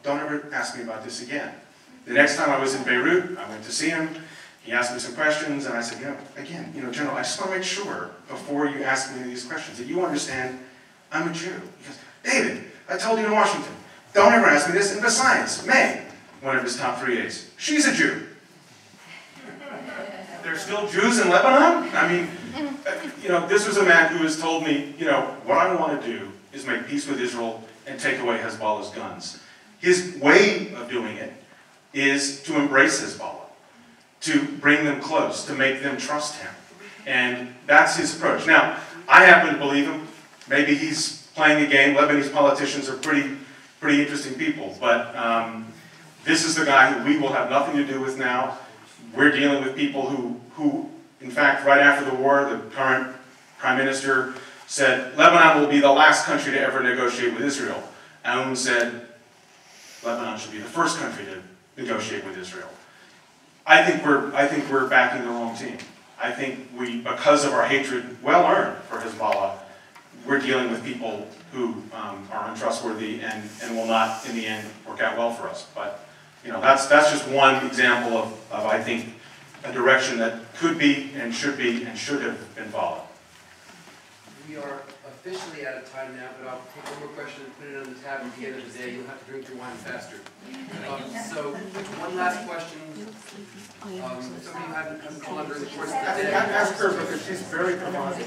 don't ever ask me about this again. The next time I was in Beirut, I went to see him. He asked me some questions, and I said, General, I just want to make sure, before you ask me these questions, that you understand I'm a Jew. He goes, David, I told you in Washington, don't ever ask me this. And besides, May, one of his top 3 aides, she's a Jew. There's still Jews in Lebanon? I mean, this was a man who has told me, what I want to do is make peace with Israel and take away Hezbollah's guns. His way of doing it is to embrace Hezbollah, to bring them close, to make them trust him. And that's his approach. Now, I happen to believe him. Maybe he's playing a game. Lebanese politicians are pretty interesting people. But this is the guy who we will have nothing to do with now. We're dealing with people who, in fact, right after the war, the current prime minister said, Lebanon will be the last country to ever negotiate with Israel. Aoun said, Lebanon should be the first country to negotiate with Israel. I think we're backing the wrong team. I think because of our hatred, well earned, for Hezbollah, we're dealing with people who are untrustworthy and will not, in the end, work out well for us. But that's just one example of I think a direction that could be and should have been followed. We are officially out of time now, but I'll take one more question and put it on the tab at the end of the day. You'll have to drink your wine faster. So, one last question. Somebody who hasn't come on during the course of the day. Ask her because she's very provocative.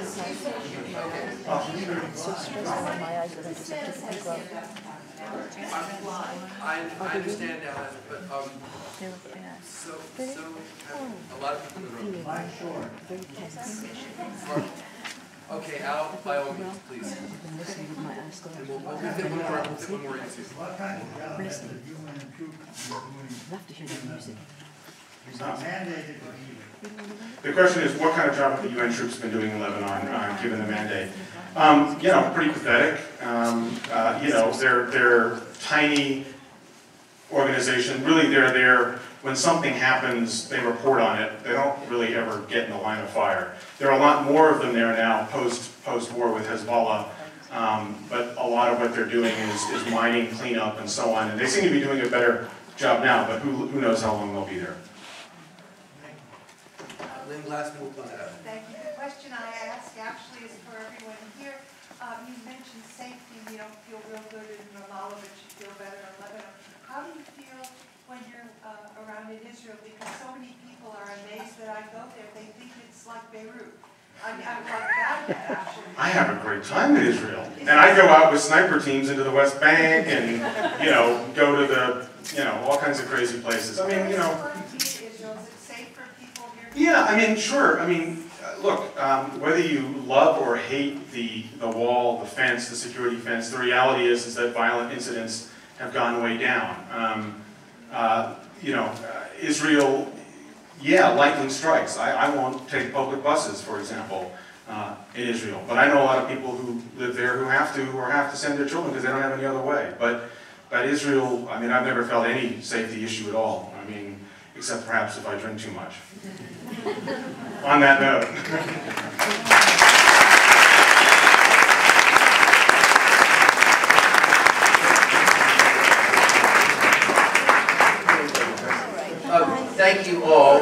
I understand now that, but so a lot of people in the room. I'm sure. Okay, Al, by all means, please. And we'll fit one more into. What kind of job has the UN troops been doing? Is it mandated or even? The question is, what kind of job have the UN troops been doing in Lebanon, given the mandate? Pretty pathetic. They're tiny organization. Really, they're there when something happens. They report on it. They don't really ever get in the line of fire. There are a lot more of them there now, post-war with Hezbollah. But a lot of what they're doing is mining, cleanup, and so on. And they seem to be doing a better job now. But who knows how long they'll be there? Lynn Glass, move on that. Thank you. The question I ask actually is for everyone here. You mentioned safety. You don't feel real good in Ramallah, but you feel better in Lebanon. How do you feel when you're around in Israel? Because so many people are amazed that I go there. They think it's like Beirut. I'm like that, actually. I have a great time in Israel. And I go out with sniper teams into the West Bank and, go to the, all kinds of crazy places. I mean, Yeah, I mean, sure. I mean, look, whether you love or hate the wall, the fence, the security fence, the reality is that violent incidents have gone way down. Israel, lightning strikes. I won't take public buses, for example, in Israel. But I know a lot of people who live there who have to send their children because they don't have any other way. But Israel, I mean, I've never felt any safety issue at all. I mean, except perhaps if I drink too much. On that note. Thank you all.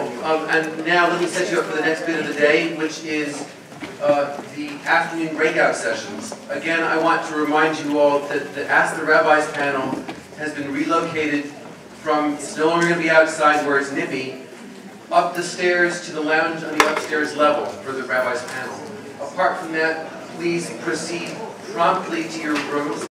And now let me set you up for the next bit of the day, which is the afternoon breakout sessions. Again, I want to remind you all that the Ask the Rabbis panel has been relocated from, it's no longer going to be outside where it's nippy, up the stairs to the lounge on the upstairs level for the Rabbis panel. Apart from that, please proceed promptly to your rooms.